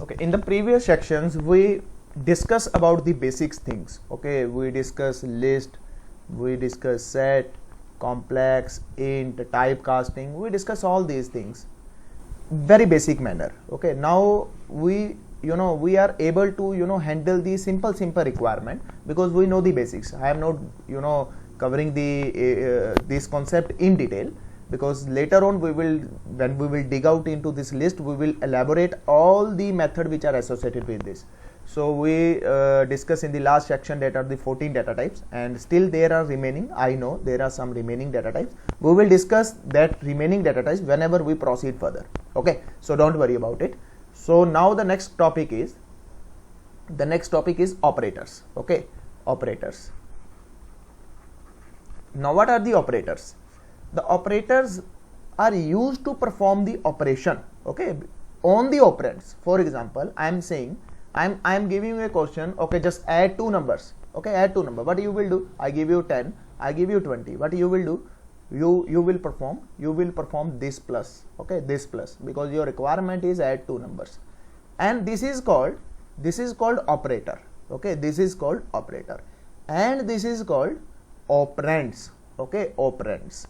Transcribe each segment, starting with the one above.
Okay, in the previous sections we discuss about the basics things. Okay, we discuss list, we discuss set, complex, int, typecasting. We discuss all these things very basic manner. Okay, now we are able to handle the simple requirement because we know the basics. I am not covering the this concept in detail, because later on when we will dig out into this list, we will elaborate all the method which are associated with this. So we discussed in the last section that are the 14 data types, and still there are remaining. I know there are some remaining data types. We will discuss that remaining data types whenever we proceed further. Okay, so don't worry about it. So now the next topic is operators. Okay, operators. Now what are the operators? The operators are used to perform the operation, okay, on the operands. For example, I am saying I am giving you a question. Okay, just add two numbers. Okay, add two numbers. What you will do? I give you 10, I give you 20. What you will do? You will perform this plus. Okay, this plus, because your requirement is add two numbers, and this is called operator. Okay, this is called operator, and this is called operands. Okay, operands.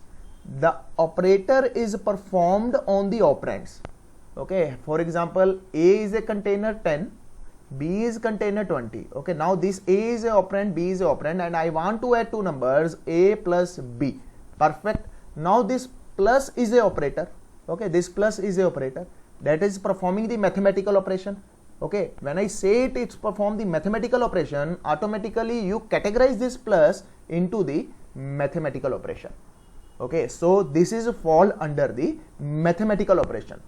The operator is performed on the operands. Okay, for example, A is a container 10, B is container 20. Okay, now this A is a operand, B is a operand, and I want to add two numbers, A plus B. Perfect. Now this plus is a operator. Okay, this plus is a operator that is performing the mathematical operation. Okay, when I say it's perform the mathematical operation, automatically you categorize this plus into the mathematical operation. Okay, so this is fall under the mathematical operation.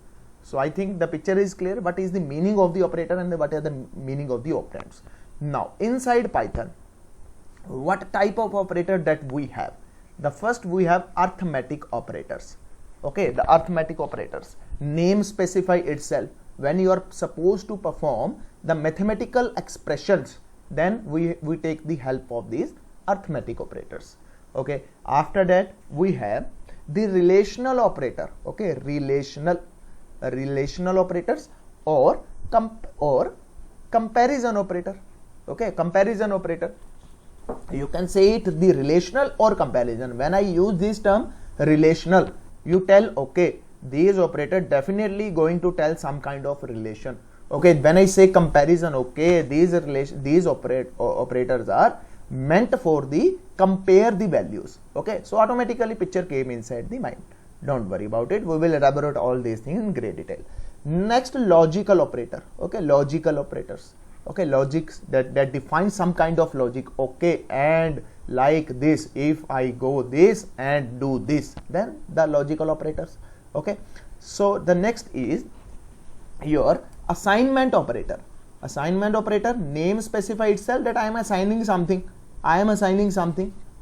So I think the picture is clear. What is the meaning of the operator and what are the meaning of the operands? Now inside Python, what type of operator that we have? The first we have arithmetic operators. Okay, the arithmetic operators, name specify itself. When you are supposed to perform the mathematical expressions, then we take the help of these arithmetic operators. Okay, after that we have the relational operator. Okay, relational operators or comparison operator. Okay, comparison operator. You can say it the relational or comparison. When I use this term relational, you tell okay, these operator definitely going to tell some kind of relation. Okay, when I say comparison, okay, these operators are meant for the compare the values. Okay, so automatically picture came inside the mind. Don't worry about it. We will elaborate all these things in great detail. Next, logical operator. Okay, logical operators. Okay, logics that define some kind of logic. Okay, and like this, if I go this and do this, then the logical operators. Okay, so the next is your assignment operator. Assignment operator, name specify itself that I am assigning something.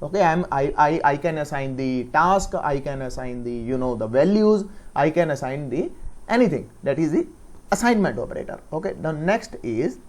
Okay, I can assign the task, I can assign the the values, I can assign the anything. That is the assignment operator. Okay, the next is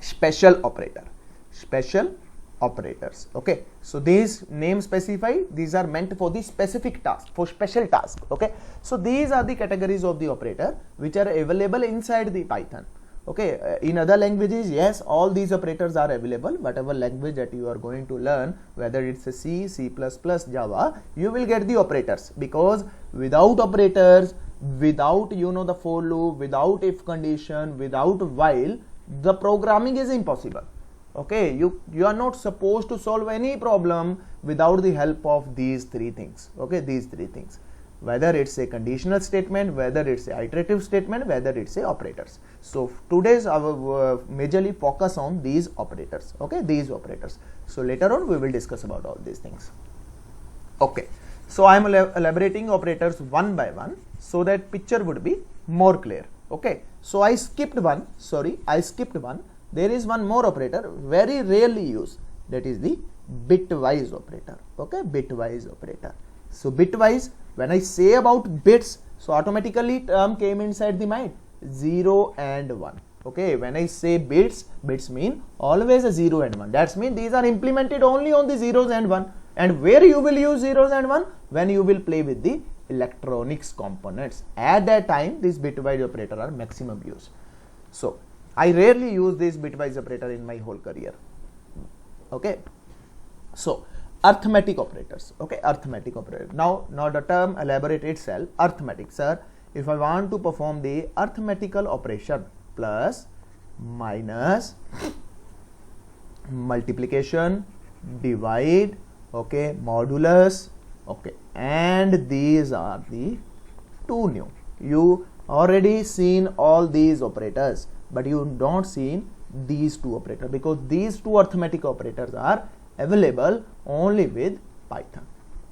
special operator. Special operators. Okay, so these name specify, these are meant for the specific task, for special task. Okay, so these are the categories of the operator which are available inside the Python. Okay, in other languages, yes, all these operators are available. Whatever language that you are going to learn, whether it's a C, C++, Java, you will get the operators, because without operators, without the for loop, without if condition, without while, the programming is impossible. Okay, you are not supposed to solve any problem without the help of these three things. Okay, these three things, whether it's a conditional statement, whether it's a iterative statement, whether it's a operators. So today's our majorly focus on these operators. Okay, these operators. So later on we will discuss about all these things. Okay, so I am elaborating operators one by one so that picture would be more clear. Okay, so I skipped one. Sorry, I skipped one. There is one more operator very rarely used, that is the bitwise operator. Okay, bitwise operator. So bitwise, when I say about bits, so automatically term came inside the mind, 0 and 1. Okay, when I say bits mean always a 0 and 1. That's mean these are implemented only on the zeros and 1. And where you will use zeros and 1? When you will play with the electronics components. At that time, this bitwise operator are maximum used. So I rarely use this bitwise operator in my whole career. Okay, so arithmetic operators. Okay, arithmetic operator. Now the term elaborate itself. Arithmetic, sir. If I want to perform the arithmetical operation, plus, minus, multiplication, divide, okay, modulus, okay, and these are the two new. You already seen all these operators, but you don't seen these two operators, because these two arithmetic operators are available only with Python.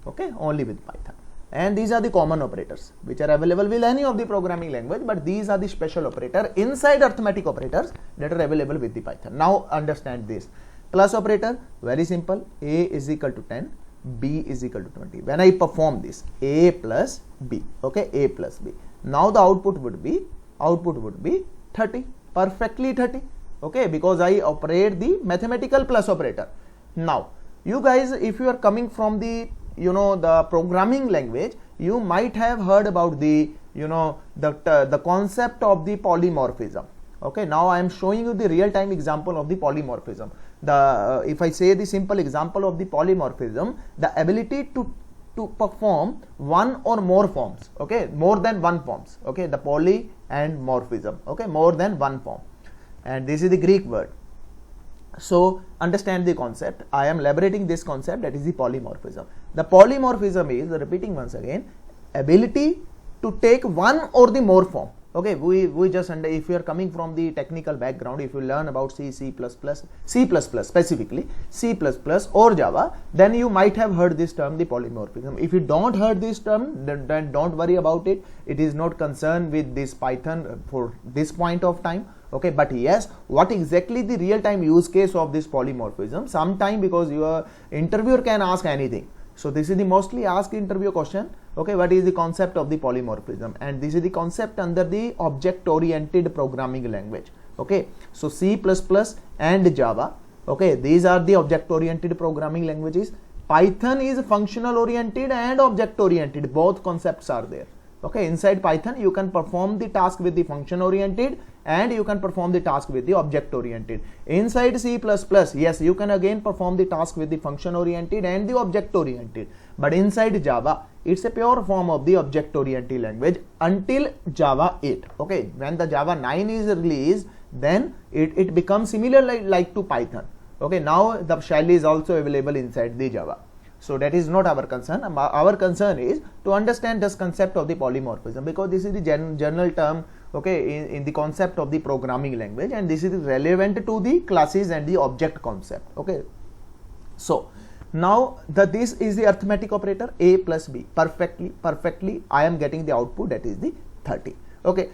Okay, only with Python. And these are the common operators which are available with any of the programming language, but these are the special operator inside arithmetic operators that are available with the Python. Now understand this. Plus operator, very simple. A is equal to 10, B is equal to 20. When I perform this, A plus B, okay, A plus B. Now the output would be 30, perfectly 30. Okay, because I operate the mathematical plus operator. Now you guys, if you are coming from the the programming language, you might have heard about the the concept of the polymorphism. Okay, now I am showing you the real time example of the polymorphism. If I say the simple example of the polymorphism, the ability to perform one or more forms, okay, more than one forms, okay, the poly and morphism, okay, more than one form, and this is the Greek word. So understand the concept. I am elaborating this concept, that is the polymorphism. The polymorphism is, repeating once again, ability to take one or the more form. Okay, we just if you are coming from the technical background, if you learn about C++, specifically C++ or Java, then you might have heard this term, the polymorphism. If you don't heard this term, then don't worry about it. It is not concerned with this Python for this point of time. Okay, but yes, what exactly the real time use case of this polymorphism? Sometime, because your interviewer can ask anything. So this is the mostly asked interview question. Okay, what is the concept of the polymorphism? And this is the concept under the object oriented programming language. Okay, so C++ and Java, okay, these are the object oriented programming languages. Python is functional oriented and object oriented, both concepts are there. Okay, inside Python you can perform the task with the function oriented and you can perform the task with the object oriented. Inside C++, yes, you can again perform the task with the function oriented and the object oriented. But inside Java, it's a pure form of the object oriented language until Java 8. Okay, when the Java 9 is released, then it becomes similar like to Python. Okay, now the shell is also available inside the Java. So that is not our concern. Our concern is to understand this concept of the polymorphism, because this is the general term, okay, in the concept of the programming language, and this is relevant to the classes and the object concept. Okay, so now this is the arithmetic operator, A plus B, perfectly I am getting the output, that is the 30. Okay,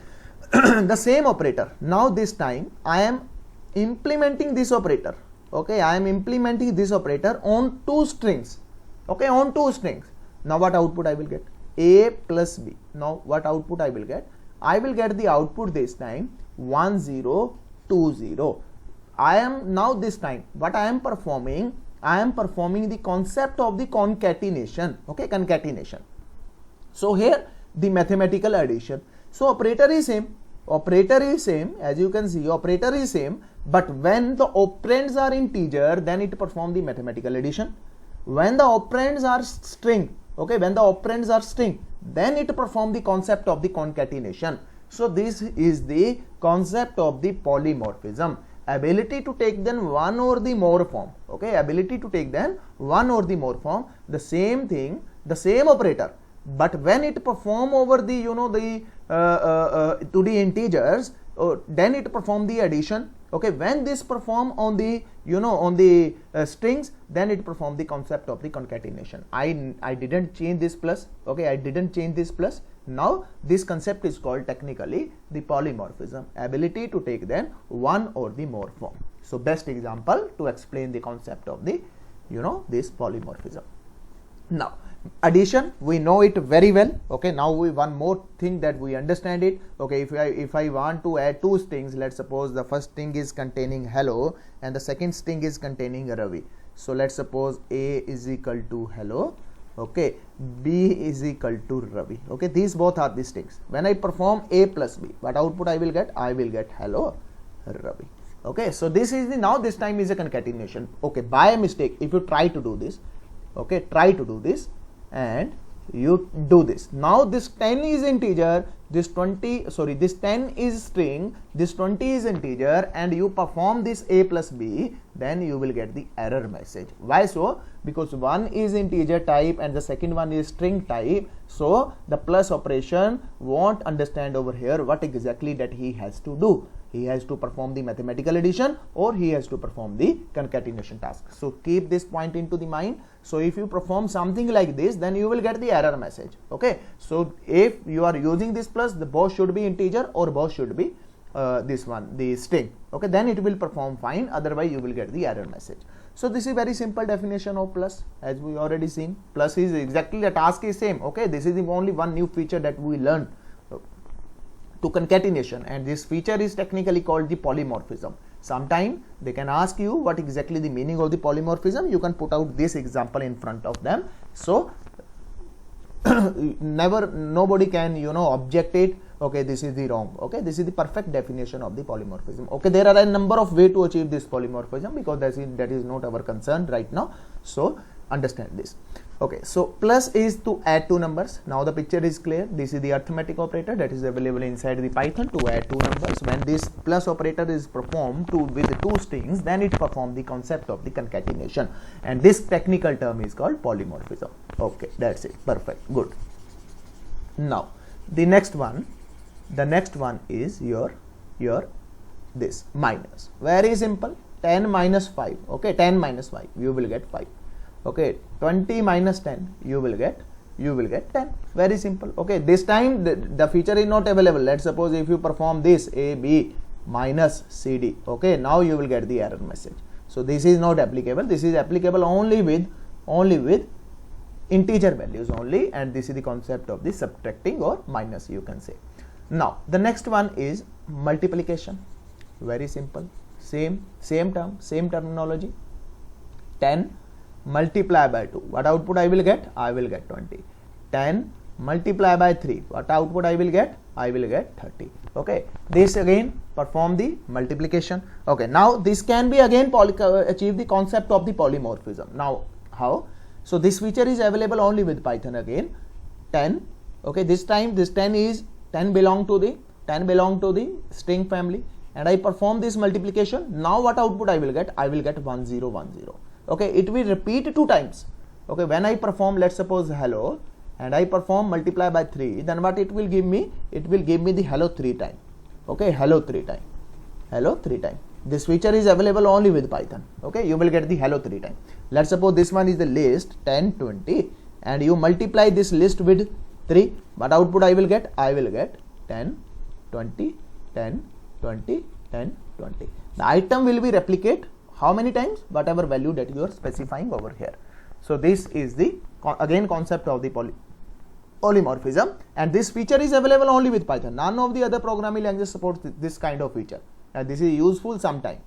the same operator, now this time I am implementing this operator. Okay, I am implementing this operator on two strings. Okay, on two strings. Now what output I will get? A plus B. Now what output I will get? I will get the output this time 1 0 2 0. I am now this time what I am performing the concept of the concatenation. Okay, concatenation. So here the mathematical addition. So operator is same, as you can see, operator is same, but when the operands are integer, then it perform the mathematical addition. When the operands are string, okay, when the operands are string, then it perform the concept of the concatenation. So this is the concept of the polymorphism, ability to take then one or the more form. Okay, ability to take then one or the more form, the same thing, the same operator, but when it perform over the to the integers, then it perform the addition. Okay, when this perform on the strings, then it perform the concept of the concatenation. I didn't change this plus. Okay, I didn't change this plus. Now this concept is called technically the polymorphism, ability to take then one or the more form. So best example to explain the concept of the this polymorphism. Now addition, we know it very well. Okay, now one more thing that we understand it. Okay, if I want to add two strings, let's suppose the first string is containing hello and the second string is containing Ravi. So let's suppose A is equal to hello. Okay, B is equal to Ravi. Okay, these both are the strings. When I perform A plus B, what output I will get? I will get hello Ravi. Okay, so this is the, now this time is a concatenation. Okay, by mistake, if you try to do this, okay, try to do this and you do this. Now this 10 is integer, this 20, sorry, this 10 is string, this 20 is integer, and you perform this A plus B, then you will get the error message. Why so? Because one is integer type and the second one is string type, so the plus operation won't understand over here what exactly that he has to do. He has to perform the mathematical addition or he has to perform the concatenation task. So keep this point into the mind. So if you perform something like this, then you will get the error message. Okay, so if you are using this plus, the both should be integer or both should be this one, the string. Okay, then it will perform fine, otherwise you will get the error message. So this is very simple definition of plus, as we already seen. Plus is exactly, the task is same. Okay, this is the only one new feature that we learned to concatenation, and this feature is technically called the polymorphism. Sometime they can ask you what exactly the meaning of the polymorphism. You can put out this example in front of them, so never, nobody can, you know, object it. Okay, this is the wrong. Okay, this is the perfect definition of the polymorphism. Okay, there are a number of ways to achieve this polymorphism, because that is not our concern right now, so understand this. Okay, so plus is to add two numbers. Now the picture is clear. This is the arithmetic operator that is available inside the Python to add two numbers. When this plus operator is performed with two strings, then it performs the concept of the concatenation, and this technical term is called polymorphism. Okay, that's it. Perfect, good. Now the next one is your this minus. Very simple. 10 minus 5. Okay, 10 minus 5, you will get 5. Okay, 20 minus 10, you will get 10. Very simple. Okay, this time the feature is not available. Let's suppose if you perform this A B minus C D. Okay, now you will get the error message. So this is not applicable. This is applicable only with integer values only, and this is the concept of the subtracting or minus, you can say. Now the next one is multiplication. Very simple. Same term, same terminology. 10 multiply by 2, what output I will get? I will get 20. 10 multiply by 3, what output I will get? I will get 30. Okay, this again perform the multiplication. Okay, now this can be again achieve the concept of the polymorphism. Now how? So this feature is available only with Python again. 10. Okay, this time this 10 belong to the string family, and I perform this multiplication. Now what output I will get? I will get 1010. Okay, it will repeat two times. Okay, when I perform, let's suppose hello, and I perform multiply by 3, then what it will give me? It will give me the hello 3 times. Okay, hello 3 times. Hello 3 times. This feature is available only with Python. Okay, you will get the hello 3 times. Let's suppose this one is the list 10, 20, and you multiply this list with 3. What output I will get? I will get 10, 20, 10, 20, 10, 20. The item will be replicate how many times? Whatever value that you are specifying over here. So this is the again concept of the polymorphism, and this feature is available only with Python. None of the other programming languages supports this kind of feature, and this is useful sometime.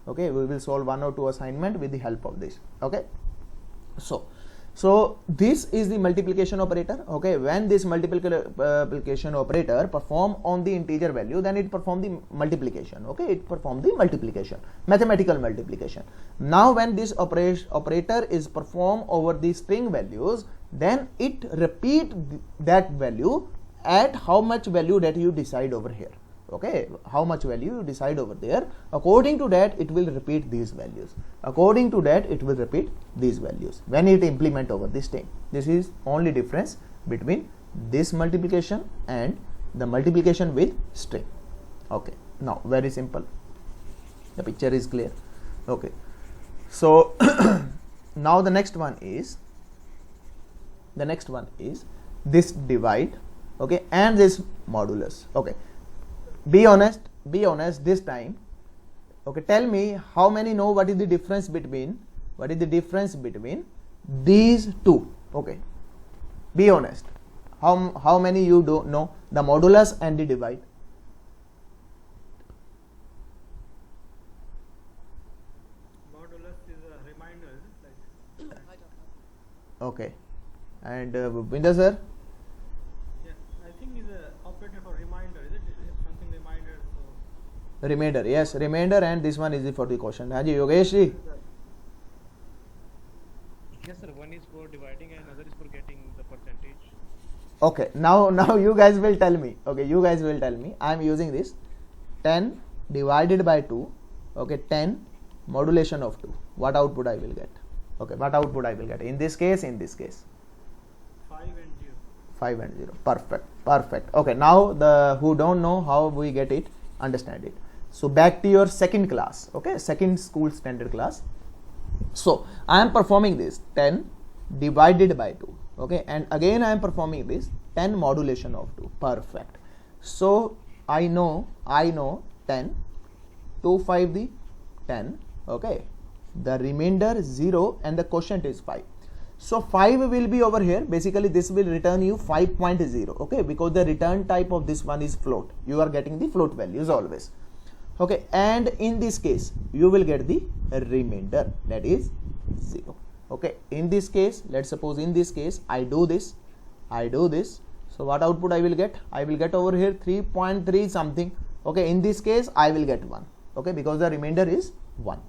Okay, we will solve 1 or 2 assignment with the help of this. Okay, so this is the multiplication operator. Okay, when this multiplication operator perform on the integer value, then it perform the multiplication. Okay, it perform the multiplication, mathematical multiplication. Now when this operator is performed over the string values, then it repeat that value at how much value that you decide over here. Okay, how much value you decide over there, according to that it will repeat these values. According to that it will repeat these values when it implement over this string. This is only difference between this multiplication and the multiplication with string. Okay, now very simple, the picture is clear. Okay, so now the next one is this divide. Okay, and this modulus. Okay, be honest this time. Okay, tell me how many know what is the difference between these two. Okay, be honest, how many you don't know the modulus and the divide? Modulus is a reminder, like. Okay, And Bhupinder sir? Yeah, I think is a operator for reminder. Is it something reminder? So Remainder, yes, remainder, and this one is for the quotient. Haji Yogesh ji? Yes, sir. One is for dividing and another is for getting the percentage. Okay, now you guys will tell me. Okay, you guys will tell me. I am using this 10 divided by 2. Okay, 10 modulation of 2. What output I will get? Okay, what output I will get? In this case, 5 and 0. 5 and 0. Perfect, perfect. Okay, now the who don't know how we get it, understand it. So back to your second class. Okay, second school standard class. So I am performing this 10 divided by 2. Okay, and again I am performing this 10 modulation of 2. Perfect. So I know 10, 2 5 the 10. Okay, the remainder 0 and the quotient is 5. So 5 will be over here. Basically this will return you 5.0. Okay, because the return type of this one is float. You are getting the float values always. Okay, and in this case you will get the remainder, that is 0. Okay, in this case, let's suppose in this case I do this. So what output I will get? I will get over here 3.3 something. Okay, in this case I will get 1. Okay, because the remainder is 1.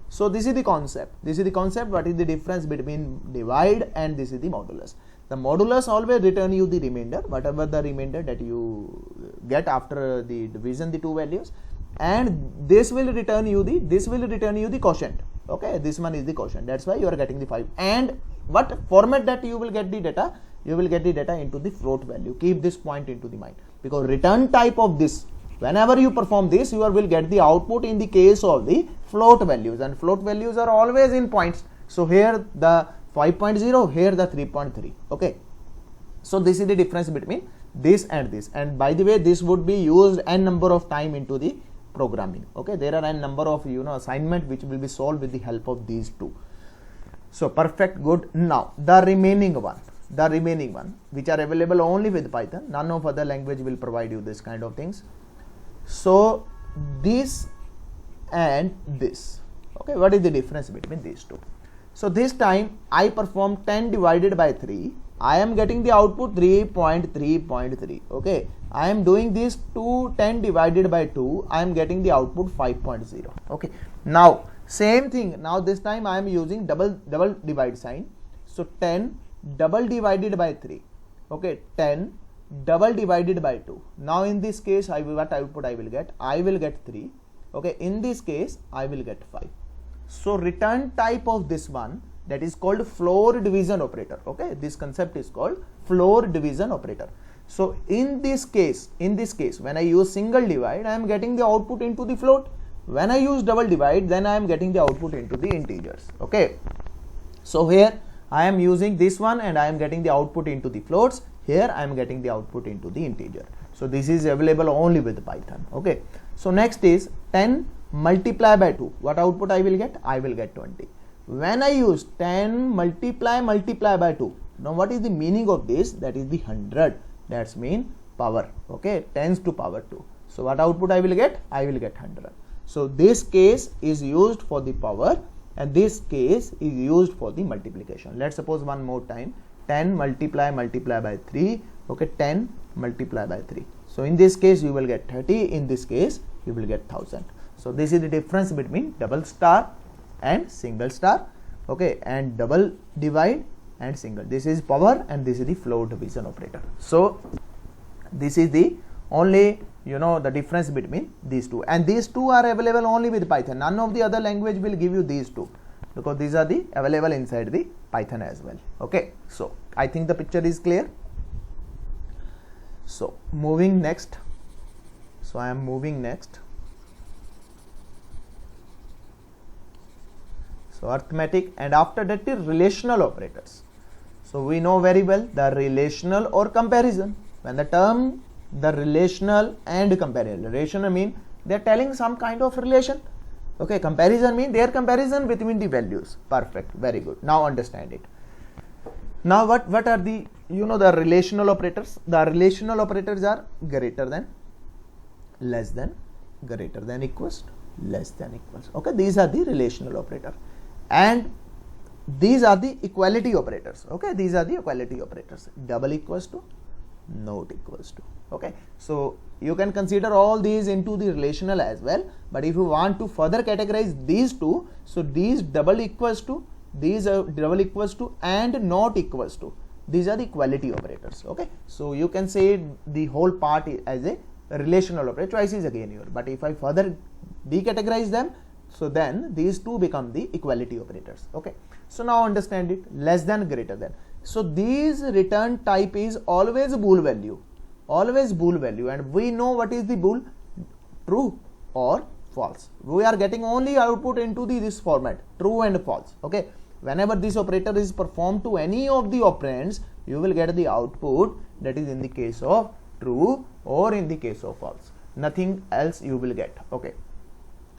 So this is the concept. What is the difference between divide and this is the modulus? The modulus always return you the remainder, whatever the remainder that you get after the division the two values, and this will return you the quotient. Okay, this one is the quotient. That's why you are getting the 5. And what format that you will get the data? You will get the data into the float value. Keep this point into the mind, because return type of this, whenever you perform this, you will get the output in the case of the float values, and float values are always in points. So here the 5.0, here the 3.3. Okay, so this is the difference between this and this. And by the way, this would be used n number of time into the programming. Okay, there are n number of assignment which will be solved with the help of these two. So perfect, good. Now the remaining one which are available only with Python. None of other language will provide you this kind of things. So this and this. Okay, what is the difference between these two? So this time I perform 10 divided by 3. I am getting the output 3.3.3. Okay, I am doing this 10 divided by 2. I am getting the output 5.0. Okay, now same thing. Now this time I am using double divide sign. So 10 double divided by 3. Okay, 10 double divided by 2. Now in this case what output I will get? I will get 3. Okay, in this case I will get 5. So return type of this one, that is called floor division operator. Okay, this concept is called floor division operator. So in this case when I use single divide, I am getting the output into the float. When I use double divide, then I am getting the output into the integers. Okay, so here I am using this one and I am getting the output into the floats. Here I am getting the output into the integer. So this is available only with Python. Okay, so next is 10 multiply by 2. What output I will get? I will get 20. When I use 10 multiply by 2, now what is the meaning of this? That is the 100. That's mean power. Okay, 10 to power 2. So what output I will get? I will get 100. So this case is used for the power and this case is used for the multiplication. Let's suppose one more time, 10 multiply by 3. Okay, 10 multiply by 3. So in this case you will get 30. In this case you will get 1000. So this is the difference between double star and single star. Okay, and double divide and single. This is power and this is the float division operator. So this is the only the difference between these two, and these two are available only with Python. None of the other language will give you these two, because these are the available inside the Python as well. Okay, so I think the picture is clear. So moving next. So I am moving next. So arithmetic, and after that the relational operators. So we know very well the relational or comparison. When the term the relational and comparison, relational mean they are telling some kind of relation. Okay, comparison mean their comparison between the values. Perfect, very good. Now understand it. Now what are the the relational operators? The relational operators are greater than, less than, greater than equals, less than equals. Okay, these are the relational operator. And these are the equality operators. Okay, these are the equality operators. Double equals to, not equals to. Okay, so you can consider all these into the relational as well, but if you want to further categorize these two, so these double equals to, these are double equals to and not equals to, these are the equality operators. Okay, so you can say the whole part as a relational operator. Choice is again your, but if I further decategorize them, so then these two become the equality operators. Okay, so now understand it. Less than, greater than. So these return type is always bool value, always bool value, and we know what is the bool, true or false. We are getting only output into this format, true and false. Okay, whenever this operator is performed to any of the operands, you will get the output that is in the case of true or in the case of false. Nothing else you will get. Okay,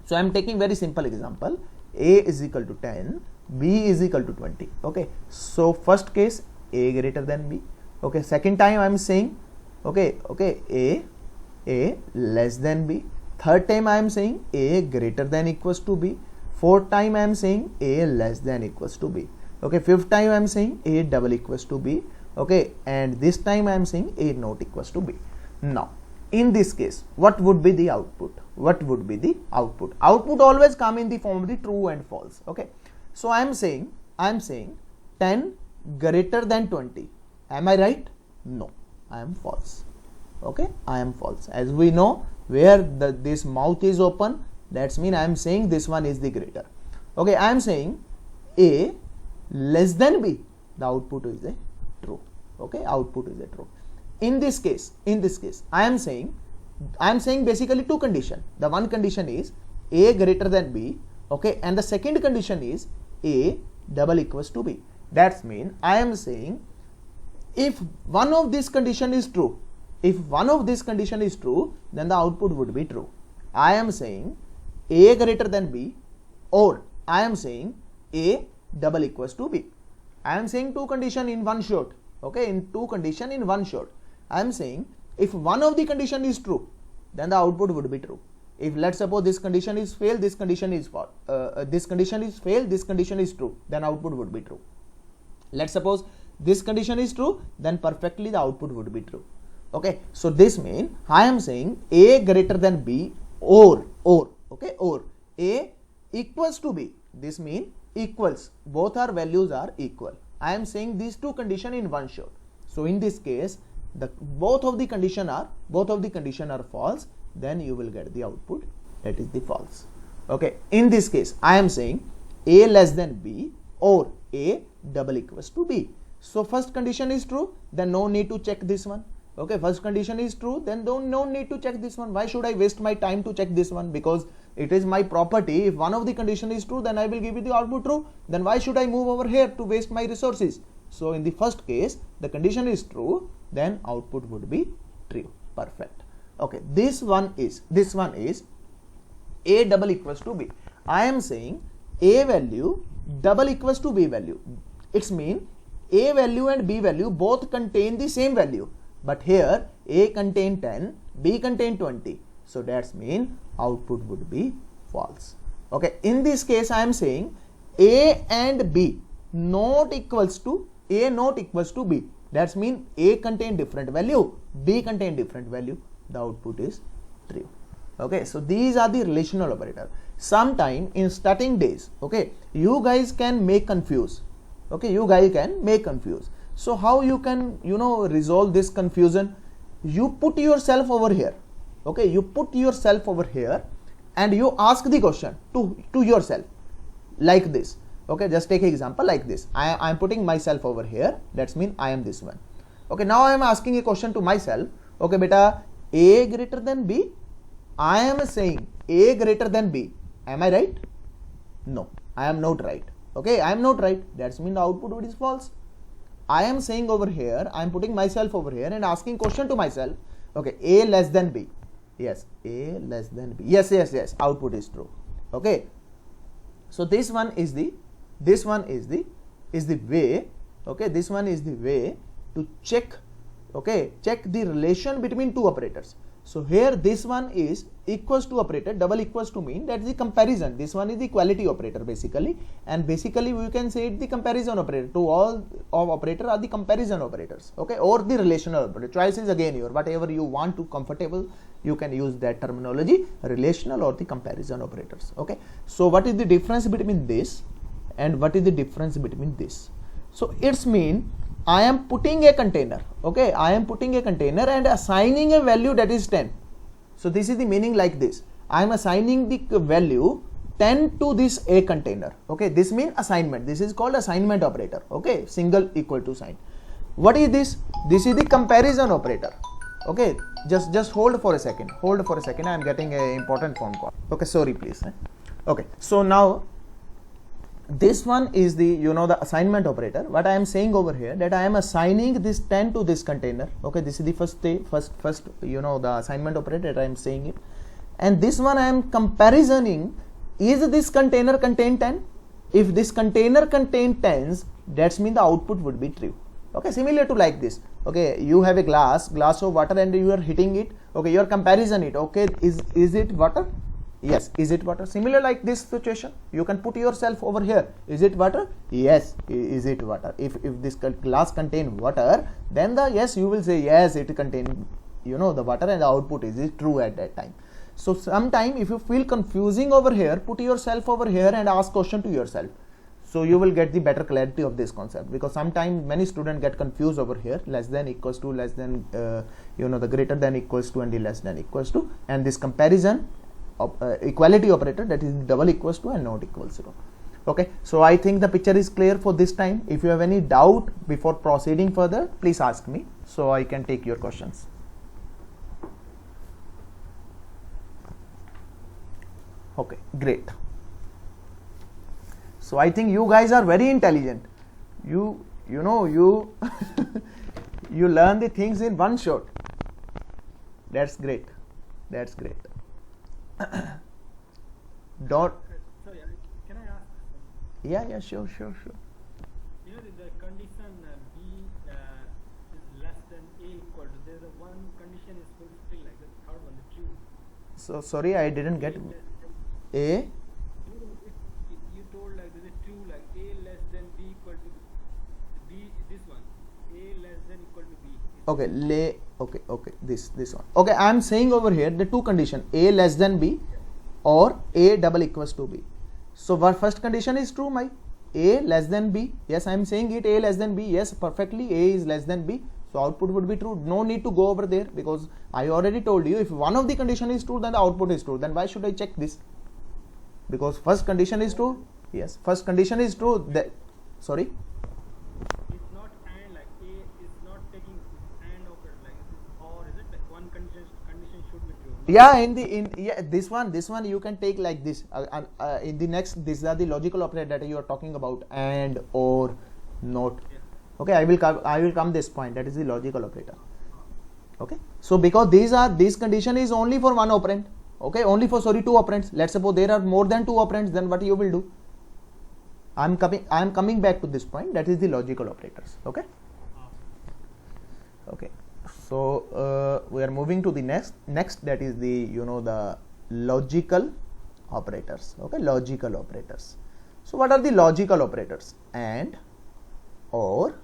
so I am taking very simple example. A is equal to 10, B is equal to 20. Okay, so first case A greater than B. Okay, second time I am saying A less than B. Third time I am saying A greater than equals to B. Fourth time I am saying A less than equals to B. Okay, fifth time I am saying A double equals to B. Okay, and this time I am saying A not equals to B. Now in this case, what would be the output? What would be the output? Output always come in the form of the true and false. Okay, so I am saying 10 greater than 20. Am I right? No, I am false. Okay, I am false. As we know, where this mouth is open, that's mean I am saying this one is the greater. Okay, I am saying A less than B. The output is a true. Okay, output is a true. In this case, I am saying basically two conditions. The one condition is A greater than B. Okay, and the second condition is A double equals to B. That's mean I am saying if one of this condition is true, then the output would be true. I am saying A greater than B, or I am saying A double equals to B. I am saying two condition in one shot. Okay, in two condition in one shot. I am saying if one of the condition is true, then the output would be true. If let's suppose this condition is fail, this condition is false, this condition is fail, this condition is true, then output would be true. Let's suppose this condition is true, then perfectly the output would be true. Okay, so this means I am saying A greater than B or A equals to B. This means equals, both our values are equal. I am saying these two condition in one shot. So in this case, both of the condition are false, then you will get the output that is the false. Okay, in this case I am saying A less than B or A double equals to B. So first condition is true, then no need to check this one. Okay, first condition is true, then no need to check this one. Why should I waste my time to check this one? Because it is my property. If one of the condition is true, then I will give you the output true. Then why should I move over here to waste my resources? So in the first case, the condition is true, then output would be true. Perfect. Okay, this one is A double equals to B. I am saying A value double equals to B value. It's mean A value and B value both contain the same value, but here A contain 10, B contain 20. So that's mean output would be false. Okay, in this case I am saying A and B not equals to B. That's mean A contain different value, B contain different value. The output is true. Okay, so these are the relational operator. Sometime in starting days, okay, you guys can make confuse. Okay, you guys can make confuse. So how you can resolve this confusion? You put yourself over here. Okay, you put yourself over here and you ask the question to yourself like this. Okay, just take an example like this. I am putting myself over here. That's mean I am this one. Okay, now I am asking a question to myself. Okay, beta, A greater than B. I am saying A greater than B. Am I right? No, I am not right. Okay, I am not right. That's mean the output is false. I am saying over here, I am putting myself over here and asking question to myself. Okay, A less than B. Yes, A less than B. Yes. Output is true. Okay. So this one is the way. Okay, this one is the way to check. Okay, check the relation between two operators. So here this one is equals to operator, double equals to mean that is the comparison. This one is the equality operator basically, and basically we can say it the comparison operator. To all of operator are the comparison operators, okay, or the relational operator. Choice is again your, whatever you want to comfortable, you can use that terminology, relational or the comparison operators, okay. So what is the difference between this and what is the difference between this? So it's mean I am putting a container, okay, I am putting a container and assigning a value that is 10. So this is the meaning like this. I am assigning the value 10 to this A container, okay. This means assignment. This is called assignment operator, okay, single equal to sign. What is this? This is the comparison operator, okay. Just hold for a second. Hold for a second. I am getting an important phone call. Okay, sorry, please. Okay, so now this one is the the assignment operator. What I am saying over here, that I am assigning this 10 to this container, okay. This is the first the assignment operator that I am saying it, and this one I am comparing, is this container contain 10? If this container contain 10s, that's mean the output would be true, okay. Similar to like this, okay, you have a glass of water and you are hitting it, okay, you are comparison it, okay, is it water? Yes, is it water? Similar like this situation, you can put yourself over here. Is it water? Yes, is it water? If this glass contain water, then yes, you will say yes, it contain the water, and the output is true at that time. So sometime if you feel confusing over here, put yourself over here and ask question to yourself. So you will get the better clarity of this concept, because sometimes many students get confused over here, less than equals to, less than the greater than equals to, and the less than equals to, and this comparison equality operator, that is double equals to and not equals to, okay. So I think the picture is clear for this time. If you have any doubt before proceeding further, please ask me so I can take your questions. Okay, great. So I think you guys are very intelligent. You you learn the things in one shot. That's great. That's great. Don't. Sorry, can I ask? Yeah, sure. You know the condition B is less than A equal to. There's a one condition is fulfilled, like the third one, the true. So sorry, I didn't get A. You told like there's a true, like A less than B equal to B. This one, A less than equal to B. Okay, okay, this one. Okay, I am saying over here the two condition, A less than B or A double equals to B. So what first condition is true, my A less than B. Yes, I am saying it, A less than B. Yes, perfectly, A is less than B. So output would be true. No need to go over there, because I already told you, if one of the condition is true, then the output is true. Then why should I check this? Because first condition is true. Yes, first condition is true. That, sorry. It's not and, like A is not taking and operator, like or is it like one condition should be true? Yeah, this one you can take like this. In the next, these are the logical operator that you are talking about, and, or, not. Yeah. Okay, I will come this point, that is the logical operator. Okay, so because this condition is only for one operand, okay, only for two operands. Let's suppose there are more than two operands, then what you will do? I am coming back to this point, that is the logical operators. Okay. Okay, so we are moving to the next that is the the logical operators. Okay, logical operators. So what are the logical operators? And, or,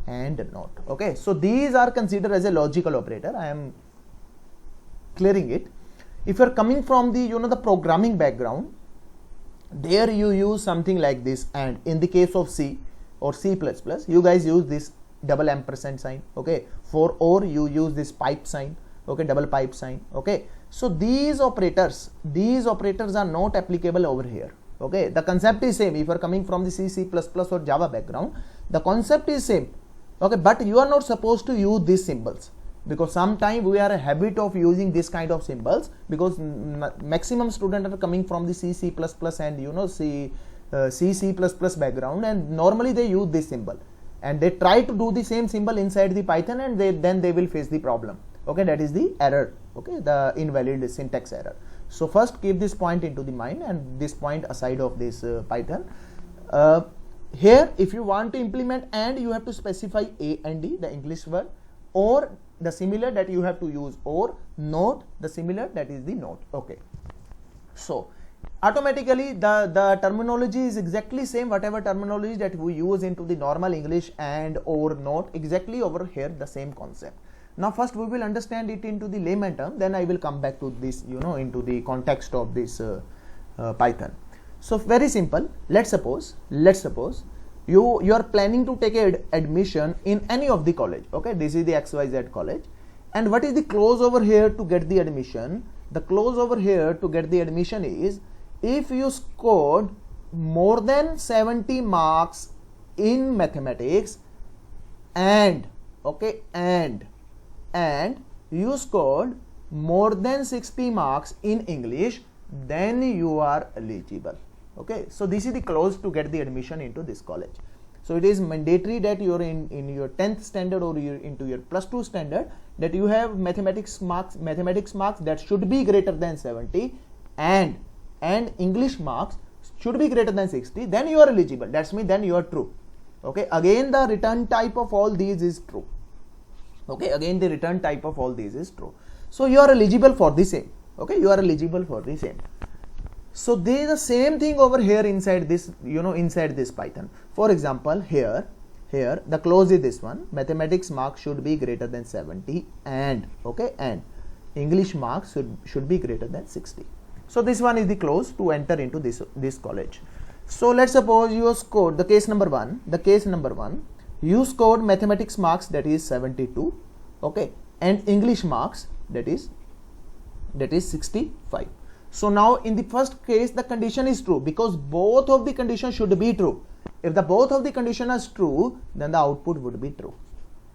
and, not. Okay, so these are considered as a logical operator. I am clearing it. If you are coming from the the programming background, there you use something like this. And in the case of C or C++, you guys use this double ampersand sign. Okay, for or you use this pipe sign. Okay, double pipe sign. Okay, so these operators are not applicable over here. Okay, the concept is same. If you are coming from the C++ or Java background, the concept is same. Okay, but you are not supposed to use these symbols, because sometimes we are a habit of using this kind of symbols, because maximum students are coming from the C++ and C++ background, and normally they use this symbol, and they try to do the same symbol inside the Python, and then they will face the problem. Okay, that is the error. Okay, the invalid syntax error. So first keep this point into the mind, and this point aside of this Python. Here if you want to implement and, you have to specify A and D, the English word, or the similar, that you have to use or, note the similar, that is the note. Okay, so automatically the terminology is exactly same, whatever terminology that we use into the normal English, and or, note, exactly over here the same concept. Now first we will understand it into the layman term, then I will come back to this, into the context of this Python. So very simple. Let's suppose you are planning to take admission in any of the college. Okay, this is the XYZ college, and what is the clause over here to get the admission? The clause over here to get the admission is, if you scored more than 70 marks in mathematics and you scored more than 60 marks in English, then you are eligible. Okay, so this is the clause to get the admission into this college. So it is mandatory that you are in your 10th standard or into your plus 2 standard, that you have mathematics marks that should be greater than 70, and English marks should be greater than 60, then you are eligible. That's mean then you are true. Okay, again the return type of all these is true. Okay, again the return type of all these is true. So you are eligible for the same. Okay, you are eligible for the same. So there is the same thing over here inside this, inside this Python. For example, here the clause is this one: mathematics marks should be greater than 70, and English marks should be greater than 60. So this one is the clause to enter into this college. So let's suppose you scored the case number one. You scored mathematics marks, that is 72, okay, and English marks, that is 65. So now in the first case the condition is true, because both of the conditions should be true. If the both of the condition is true, then the output would be true.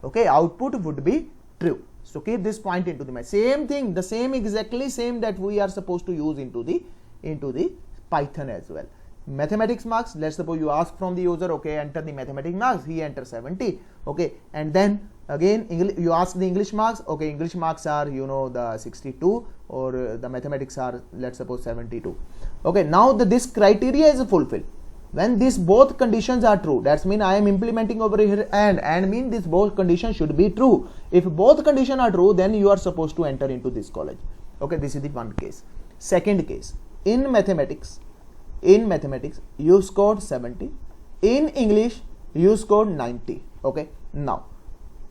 Okay, output would be true. So keep this point into the mind. Same thing, the same, exactly same that we are supposed to use into the Python as well. Mathematics marks, let's suppose you ask from the user, okay, enter the mathematics marks, he enters 70, okay, and then again you ask the English marks, okay, English marks are the 62, or the mathematics are, let's suppose, 72. Okay, now this criteria is fulfilled when these both conditions are true. That's mean I am implementing over here and mean this both conditions should be true. If both conditions are true, then you are supposed to enter into this college. Okay, this is the one case. Second case, in mathematics you scored 70, in English you scored 90. Okay, now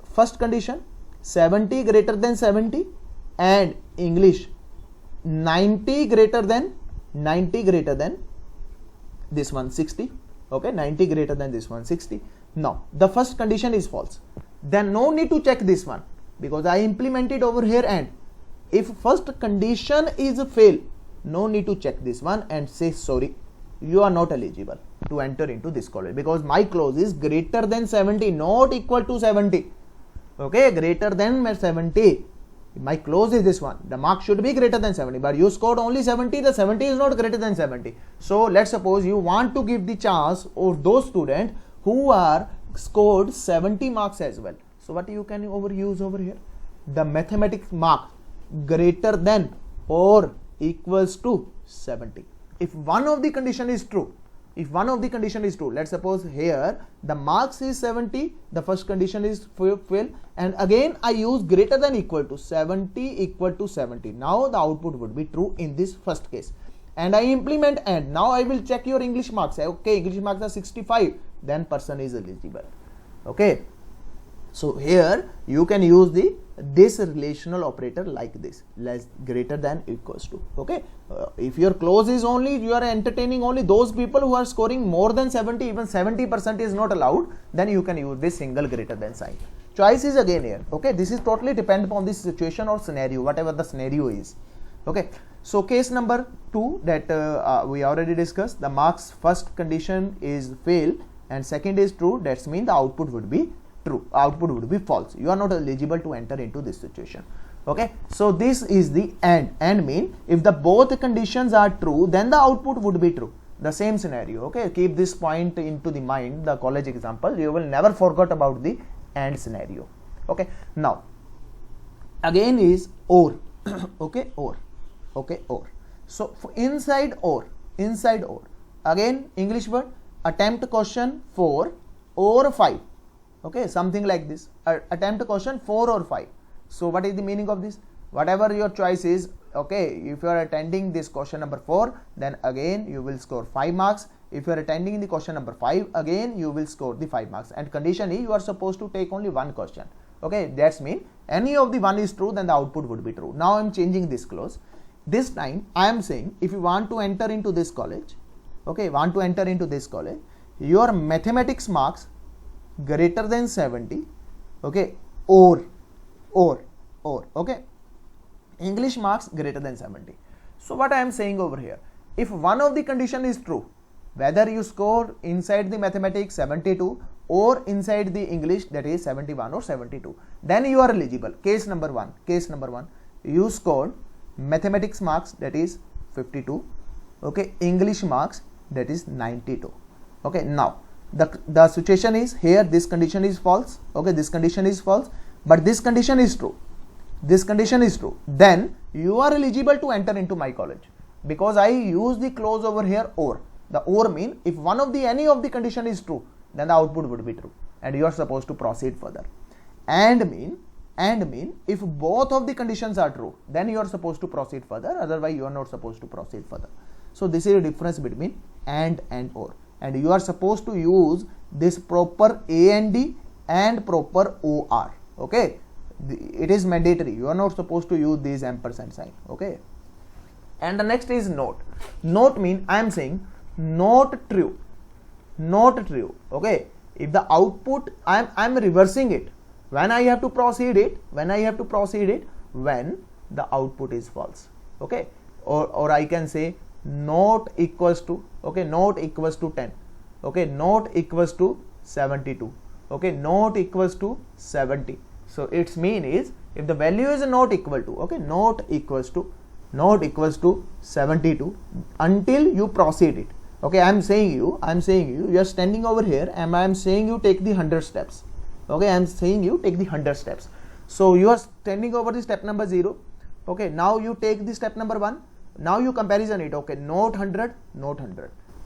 first condition 70 greater than 70, and English 90 greater than this one 60. Okay, 90 greater than this one 60. Now the first condition is false, then no need to check this one, because I implemented over here, and if first condition is fail, no need to check this one and say sorry, you are not eligible to enter into this college, because my clause is greater than 70, not equal to 70. Okay, greater than 70. My clause is this one: the mark should be greater than 70, but you scored only 70, the 70 is not greater than 70. So let's suppose you want to give the chance of those students who are scored 70 marks as well. So what you can use over here? The mathematics mark greater than or equals to 70. If one of the condition is true, let's suppose here the marks is 70, the first condition is fail, and again I use greater than equal to 70. Now the output would be true in this first case, and I implement, and now I will check your English marks. Okay, English marks are 65, then person is eligible. Okay, so here you can use this relational operator like this: less, greater than, equals to. Okay, if your clause is only, you are entertaining only those people who are scoring more than 70, even 70% is not allowed, then you can use this single greater than sign. Choice is again here. Okay, this is totally depend upon this situation or scenario, whatever the scenario is. Okay, so case number 2 that we already discussed, the marks first condition is fail and second is true, that's mean the output would be true, output would be false. You are not eligible to enter into this situation. Okay, so this is the and mean if the both conditions are true, then the output would be true. The same scenario. Okay, keep this point into the mind, the college example, you will never forget about the and scenario. Okay, now again is or. Okay, or. So for inside or again English word, attempt question 4 or 5. Okay, something like this. Attempt question 4 or 5. So what is the meaning of this? Whatever your choice is, okay, if you are attending this question number 4, then again you will score 5 marks. If you are attending the question number 5, again you will score the 5 marks. And condition is you are supposed to take only one question. Okay, that's mean any of the one is true, then the output would be true. Now I am changing this clause. This time I am saying if you want to enter into this college, okay, want to enter into this college, your mathematics marks greater than 70, okay, or okay, English marks greater than 70. So what I am saying over here, if one of the condition is true, whether you score inside the mathematics 72 or inside the English, that is 71 or 72, then you are eligible. Case number one, you scored mathematics marks, that is 52, okay, English marks, that is 92. Okay, now the situation is here, this condition is false, okay, this condition is false, but this condition is true, this condition is true, then you are eligible to enter into my college, because I use the clause over here or. The or mean if one of the any of the condition is true, then the output would be true and you are supposed to proceed further. And mean if both of the conditions are true, then you are supposed to proceed further, otherwise you are not supposed to proceed further. So this is the difference between and or, and you are supposed to use this proper AND and proper OR. Okay, it is mandatory, you are not supposed to use these ampersand sign. Okay, and the next is not. Not mean I am saying not true, okay, if the output I am reversing it, when I have to proceed it, when the output is false, okay, or I can say not equals to, okay, not equals to 10, okay, not equals to 72, okay, not equals to 70. So its mean is if the value is not equal to, okay, not equals to 72 until you proceed it. Okay, I am saying you are standing over here and I am saying you take the 100 steps. Okay, I am saying you take the 100 steps. So you are standing over the step number 0. Okay, now you take the step number 1. Now you comparison it. Okay, note 100.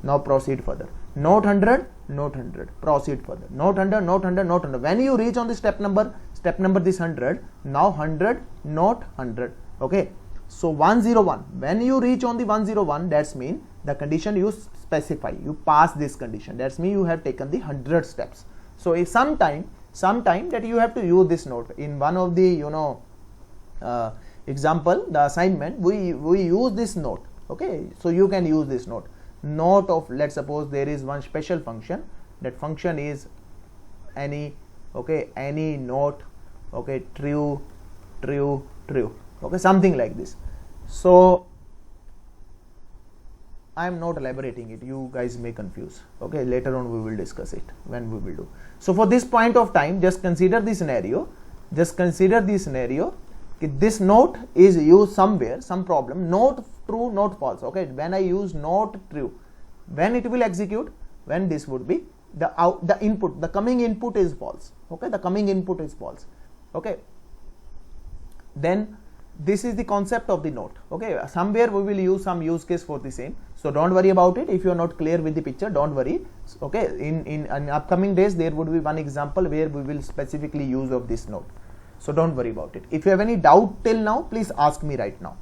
Now proceed further. Note 100. Proceed further. Note 100. When you reach on the step number this 100. Now 100, note 100. Okay. So 101. When you reach on the 101, that's mean the condition you specify, you pass this condition. That's mean you have taken the 100 steps. So if sometime that you have to use this note in one of the example, the assignment, we use this note. Okay, so you can use this note of, let's suppose there is one special function, that function is any, okay, any note, okay, true, okay, something like this. So I am not elaborating it, you guys may confuse. Okay, later on we will discuss it when we will do. So for this point of time, just consider the scenario, this note is used somewhere, some problem, not true, not false. Okay, when I use not true, when it will execute, when this would be the input, the coming input is false. Okay, the coming input is false. Okay, then this is the concept of the note. Okay, somewhere we will use some use case for the same, so don't worry about it. If you are not clear with the picture, don't worry. Okay, in upcoming days there would be one example where we will specifically use of this note, so don't worry about it. If you have any doubt till now, please ask me right now.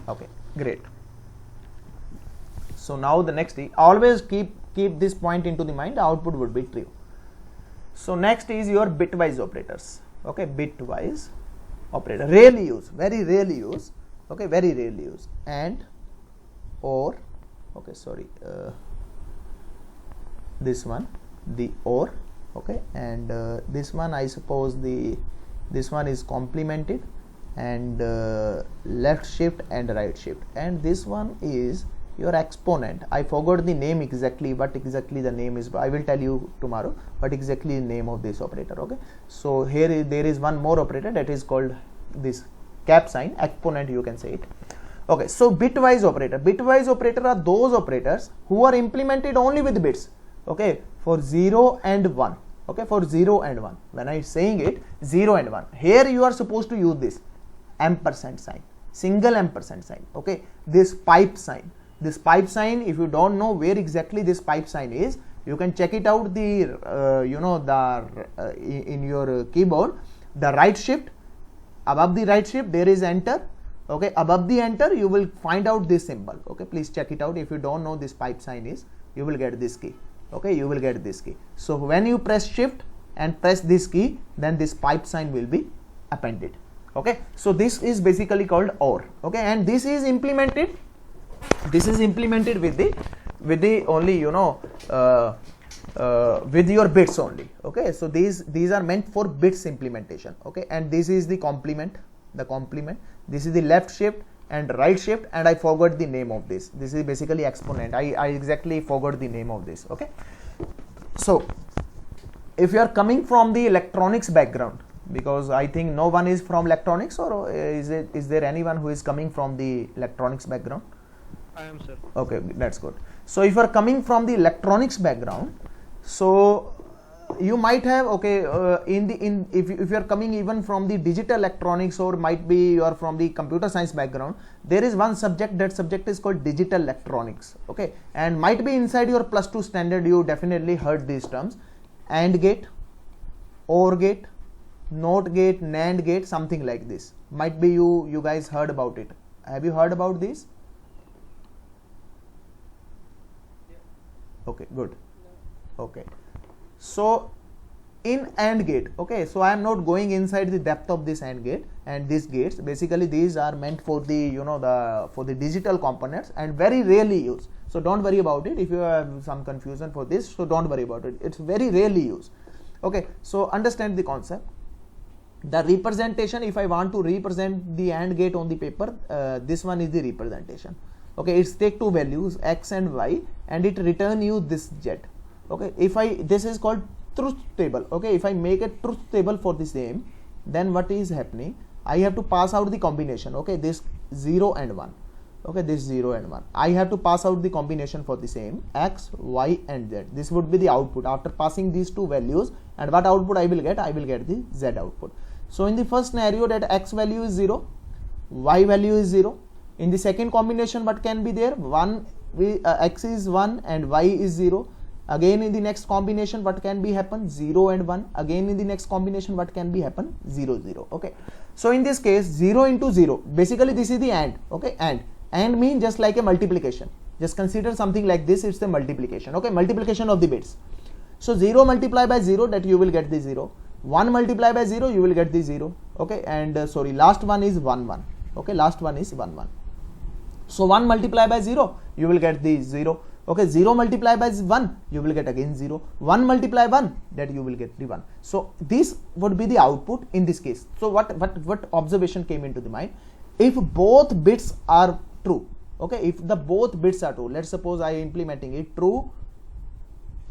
Okay, great. So now the next is, always keep this point into the mind, the output would be true. So next is your bitwise operators. Okay, bitwise operator, rarely use, very rarely use. Okay, very rarely use. And or, okay, sorry, this one, the or, okay, and this one I suppose this one is complemented, and left shift and right shift, and this one is your exponent. I forgot the name exactly, what exactly the name is, I will tell you tomorrow what exactly the name of this operator. Okay, so here there is one more operator that is called this cap sign, exponent you can say it. Okay, so bitwise operator are those operators who are implemented only with bits. Okay, for 0 and 1. Okay, for 0 and 1, when I am saying it 0 and 1, here you are supposed to use this ampersand sign, single ampersand sign. Okay, this pipe sign, this pipe sign, if you don't know where exactly this pipe sign is, you can check it out the in your keyboard, the right shift. Above the right shift there is enter. Okay, above the enter you will find out this symbol. Okay, please check it out. If you don't know this pipe sign is, you will get this key. Okay, you will get this key. So when you press shift and press this key, then this pipe sign will be appended. Okay, so this is basically called OR. Okay, and this is implemented with the only, you know, with your bits only. Okay, so these are meant for bits implementation. Okay, and this is the complement. This is the left shift and right shift, and I forgot the name of this. This is basically exponent. I exactly forgot the name of this. Okay, so if you are coming from the electronics background, because I think no one is from electronics, or is there anyone who is coming from the electronics background? I am, sir. Okay, that's good. So if you are coming from the electronics background, so you might have, okay, if you are coming even from the digital electronics, or might be you are from the computer science background, there is one subject, that subject is called digital electronics. Okay, and might be inside your +2 standard you definitely heard these terms: AND gate, OR gate, NOT gate, NAND gate, something like this. Might be you guys heard about it. Have you heard about this? Okay, good. Okay, so in AND gate, okay, so I am not going inside the depth of this AND gate, and these gates basically these are meant for the, you know, for the digital components, and very rarely used. So don't worry about it. If you have some confusion for this, so don't worry about it. It's very rarely used. Okay, so understand the concept. The representation, if I want to represent the AND gate on the paper, this one is the representation. Okay, it's take two values X and Y, and it return you this Z. Okay, this is called truth table. Okay, if I make a truth table for the same, then what is happening, I have to pass out the combination. Okay, this 0 and 1. Okay, this 0 and 1, I have to pass out the combination for the same X, Y and Z. This would be the output after passing these two values. And what output I will get? I will get the Z output. So in the first scenario, that X value is 0, Y value is 0. In the second combination, what can be there? X is 1 and Y is 0. Again in the next combination, what can be happen? 0 and 1. Again in the next combination, what can be happen? 0, 0. Okay, so in this case, 0 into 0, basically this is the AND. Okay, AND means just like a multiplication. Just consider something like this, it's a multiplication. Okay, multiplication of the bits. So 0 multiplied by 0, that you will get the 0. 1 multiplied by 0, you will get the 0. Okay, and sorry, last one is 1, 1. Okay, last one is 1, 1. So 1 multiplied by 0, you will get the 0. Okay, 0 multiplied by 1, you will get again 0. 1 multiply 1, that you will get the 1. So this would be the output in this case. So what observation came into the mind? If both bits are true, okay, if the both bits are true, let's suppose I am implementing it true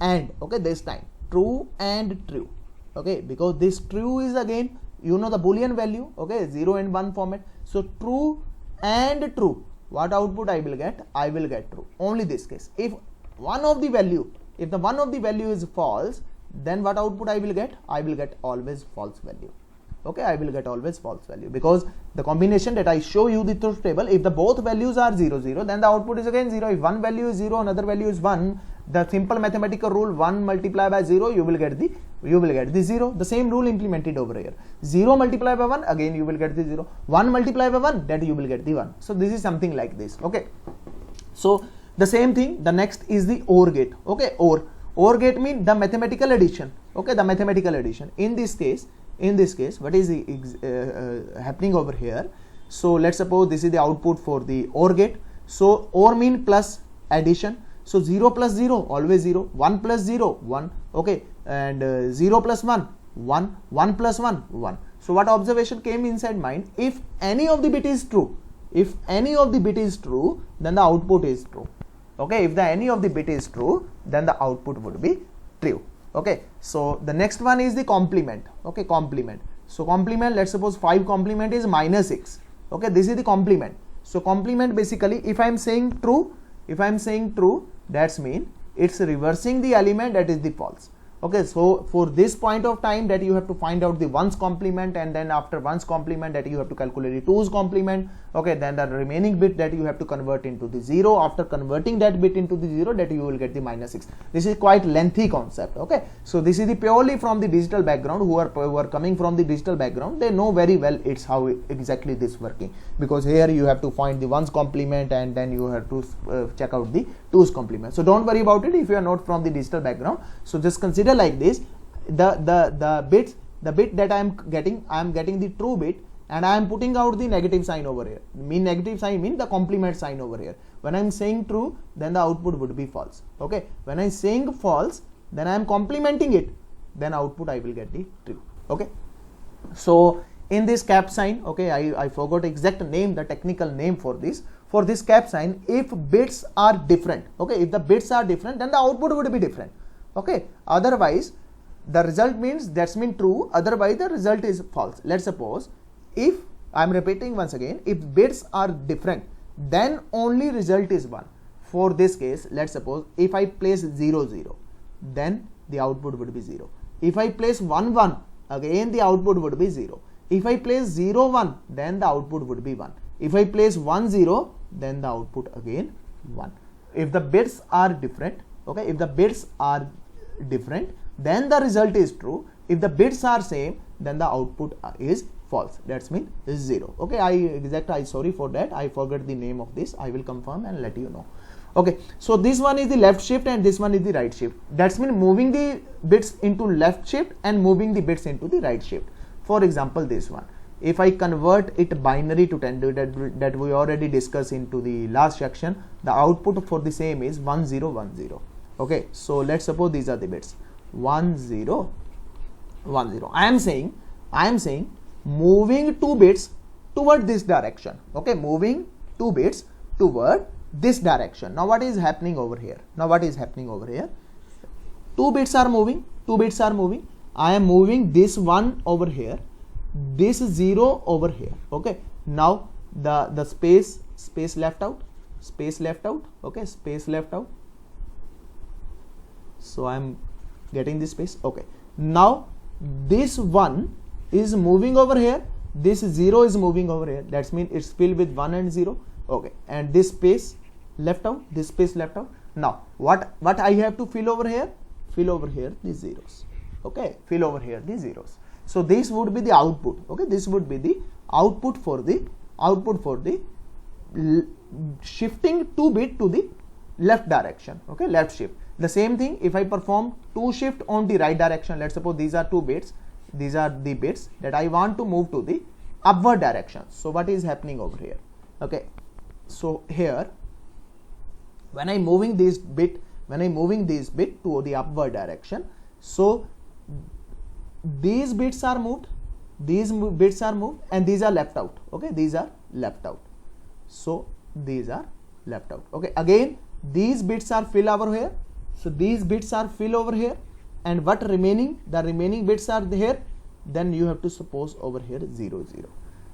and, okay, this time true and true. Okay, because this true is again, you know, the boolean value. Okay, 0 and 1 format. So true and true, what output I will get? I will get true. Only this case. If one of the value is false, then what output I will get? I will get always false value. Okay, I will get always false value, because the combination that I show you the truth table, if the both values are 0, 0, then the output is again 0. If one value is 0, another value is 1, the simple mathematical rule 1 multiplied by 0, you will get the 0. The same rule implemented over here. 0 multiplied by 1, again you will get the 0. 1 multiplied by 1, that you will get the 1. So this is something like this. Okay, so the same thing, the next is the OR gate. Okay, OR gate means the mathematical addition. Okay, the mathematical addition. In this case, what is happening over here? So let's suppose this is the output for the OR gate. So OR mean plus addition. So 0 plus 0, always 0. 1 plus 0, 1. Okay, and 0 plus 1, 1. 1 plus 1, 1. So what observation came inside mind? If any of the bit is true, then the output is true. Okay, if any of the bit is true, then the output would be true. Okay, so the next one is the complement. Okay, complement. So complement, let's suppose 5 complement is minus 6. Okay, this is the complement. So complement, basically, if I am saying true, that's mean it's reversing the element, that is the false. Okay, so for this point of time that you have to find out the ones complement, and then after ones complement that you have to calculate the twos complement. Okay, then the remaining bit that you have to convert into the 0. After converting that bit into the 0, that you will get the -6. This is quite lengthy concept. Okay, so this is the purely from the digital background. Who are coming from the digital background, they know very well it's how exactly this working, because here you have to find the ones complement and then you have to check out the twos complement. So don't worry about it if you are not from the digital background. So just consider like this: the bit that I am getting the true bit, and I am putting out the negative sign over here. Negative sign mean the complement sign over here. When I am saying true, then the output would be false. Okay, when I am saying false, then I am complementing it, then output I will get the true. Okay, so in this cap sign, okay, I forgot exact name, the technical name for this. For this cap sign, if bits are different, okay, if the bits are different, then the output would be different. Okay, otherwise the result means true, otherwise the result is false. Let's suppose, if I am repeating once again, if bits are different, then only result is 1. For this case, let's suppose if I place 0 0, then the output would be 0. If I place 1 1, again the output would be 0. If I place 0 1, then the output would be 1. If I place 1 0, then the output again 1. If the bits are different, okay, if the bits are different, then the result is true. If the bits are same, then the output is false. That's mean is 0. Okay, I sorry for that, I forgot the name of this. I will confirm and let you know. Okay, so this one is the left shift and this one is the right shift. That's mean moving the bits into left shift and moving the bits into the right shift. For example, this one, if I convert it binary to 10, that we already discussed into the last section, the output for the same is 1 0 1 0. Okay, so let's suppose these are the bits 1 0 1 0. I am saying moving 2 bits toward this direction. Okay, moving 2 bits toward this direction. Now what is happening over here? 2 bits are moving. I am moving this 1 over here, this 0 over here. Okay, now the space left out. Okay, space left out. So I am getting this space. Okay, now this 1 is moving over here, this 0 is moving over here. That's mean it's filled with 1 and 0. Okay, and this space left out, Now what I have to fill over here? Fill over here the zeros. Okay, fill over here the zeros. So this would be the output. Okay, this would be the output for the shifting 2 bit to the left direction. Okay, left shift. The same thing if I perform 2 shift on the right direction. Let's suppose these are 2 bits. These are the bits that I want to move to the upward direction. So what is happening over here? Okay, so here when I'm moving this bit to the upward direction, so these bits are moved, and these are left out. Okay, these are left out. So these are left out. Okay, again these bits are fill over here. So these bits are fill over here, and what remaining? The remaining bits are here. Then you have to suppose over here 0 0.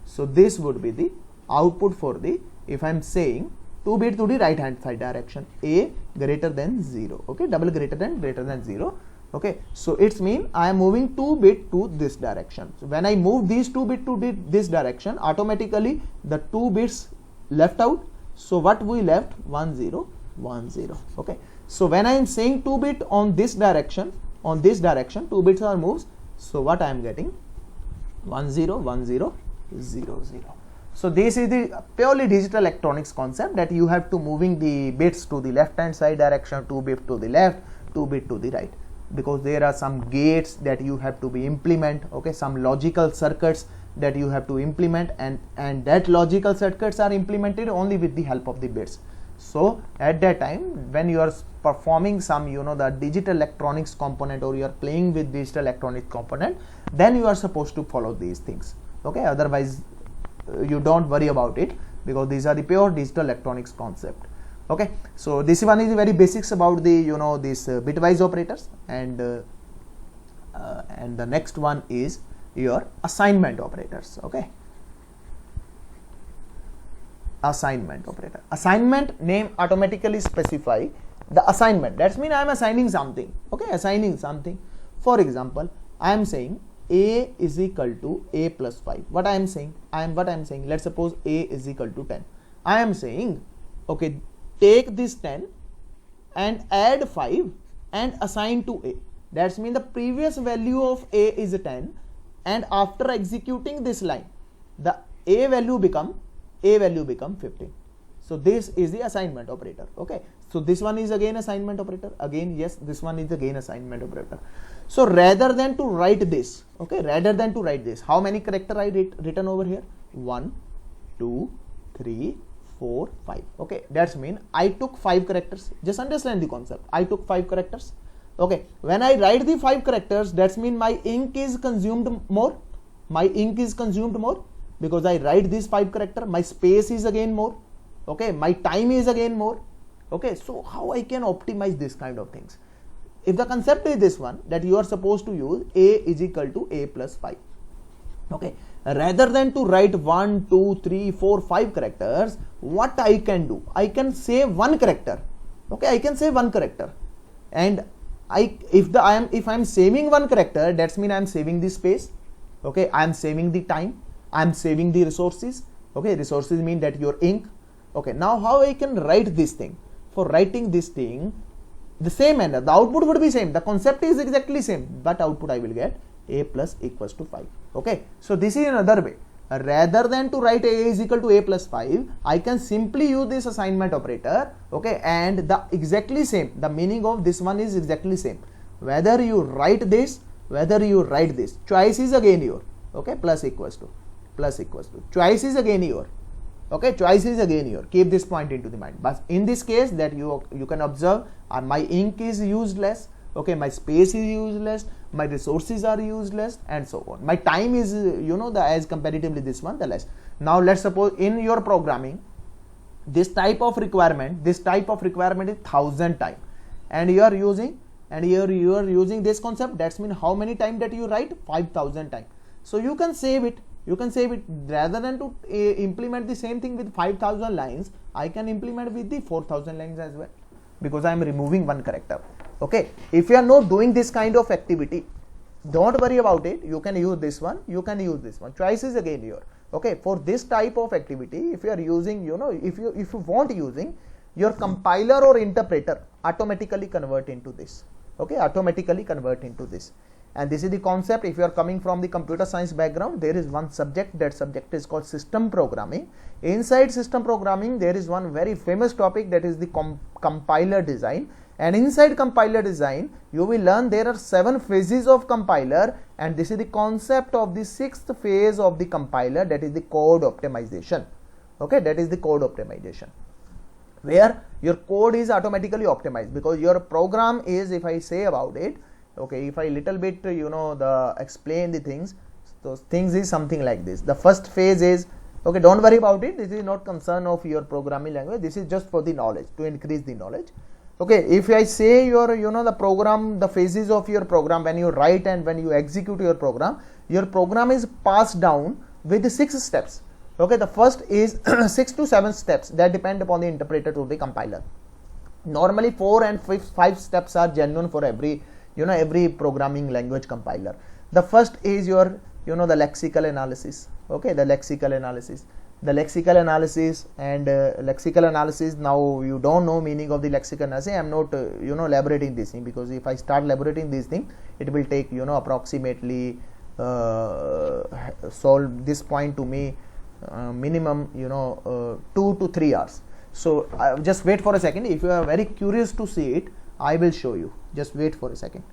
So this would be the output for the, if I am saying 2 bit to the right hand side direction, a greater than 0. Okay, double greater than 0. Okay, so it's mean I am moving 2 bit to this direction. So when I move these 2 bit to this direction, automatically the 2 bits left out. So what we left? 1 0 1 0. Okay, so when I am saying 2 bit on this direction, 2 bits are moves. So what I am getting? 1 0 1 0 0 0. So this is the purely digital electronics concept, that you have to moving the bits to the left hand side direction, 2 bit to the left, 2 bit to the right, because there are some gates that you have to be implement. Okay, some logical circuits that you have to implement, and that logical circuits are implemented only with the help of the bits. So at that time when you are performing some the digital electronics component, or you are playing with digital electronics component, then you are supposed to follow these things. Okay, otherwise you don't worry about it, because these are the pure digital electronics concept. Okay, so this one is very basics about the these bitwise operators, and the next one is your assignment operators. Okay, assignment operator. Assignment name automatically specify the assignment. That's mean I am assigning something. Okay, assigning something. For example, I am saying a is equal to a plus 5. What I am saying? Let's suppose a is equal to 10. I am saying, okay, take this 10 and add 5 and assign to a. That's mean the previous value of a is 10, and after executing this line, the a value become 15. So this is the assignment operator. Okay, so this one is again assignment operator. Again, yes, this one is again assignment operator. So rather than to write this, okay, how many character I written over here? 1, 2, 3, 4, 5. Okay, that's mean I took 5 characters. Just understand the concept. I took 5 characters. Okay, when I write the 5 characters, that's mean my ink is consumed more. Because I write this 5 character. My space is again more. Okay, my time is again more. Okay, so how I can optimize this kind of things? If the concept is this one, that you are supposed to use a is equal to a plus 5. Okay, rather than to write 1, 2, 3, 4, 5 characters, what I can do? I can save one character. Okay, I can save one character, and if I am saving one character, that's mean I am saving the space. Okay, I am saving the time. I am saving the resources. Okay, resources mean that your ink. Okay, now how I can write this thing? For writing this thing, the same manner, the output would be same. The concept is exactly same, but output I will get a plus equals to 5. Okay, so this is another way. Rather than to write a is equal to a plus 5, I can simply use this assignment operator. Okay, and the exactly same, the meaning of this one is exactly same. Whether you write this, choice is again your. Okay, plus equals to. Choice is again your. Okay, choice is again your. Keep this point into the mind. But in this case, that you can observe, my ink is used less. Okay, my space is useless, my resources are useless, and so on. My time is, as comparatively this one, the less. Now let's suppose in your programming, this type of requirement is 1000 time, and you are using this concept. That's mean how many time that you write? 5000 time. So you can save it. Rather than to implement the same thing with 5000 lines, I can implement with the 4000 lines as well, because I am removing one character. Okay, if you are not doing this kind of activity, don't worry about it. You can use this one. Choice is again your. Okay, for this type of activity, if you are using, if you want using, your compiler or interpreter automatically convert into this. Okay, and this is the concept. If you are coming from the computer science background, there is one subject. That subject is called system programming. Inside system programming, there is one very famous topic, that is the compiler design. And inside compiler design, you will learn there are 7 phases of compiler, and this is the concept of the 6th phase of the compiler, that is the code optimization. Okay, that is the code optimization, where your code is automatically optimized, because your program is, if I say about it, okay, if I little bit explain the things, those things is something like this. The first phase is, okay, don't worry about it, this is not concern of your programming language, this is just for the knowledge, to increase the knowledge. Okay, if I say your the program, the phases of your program, when you write and when you execute your program is passed down with 6 steps. Okay, the first is 6 to 7 steps, that depend upon the interpreter to the compiler. Normally 4 and 5 steps are genuine for every programming language compiler. The first is your the lexical analysis. Okay, the lexical analysis, and lexical analysis. Now you don't know meaning of the lexical analysis. I am not elaborating this thing, because if I start elaborating this thing, it will take approximately solve this point to me minimum 2 to 3 hours. So just wait for a second. If you are very curious to see it, I will show you. Just wait for a second.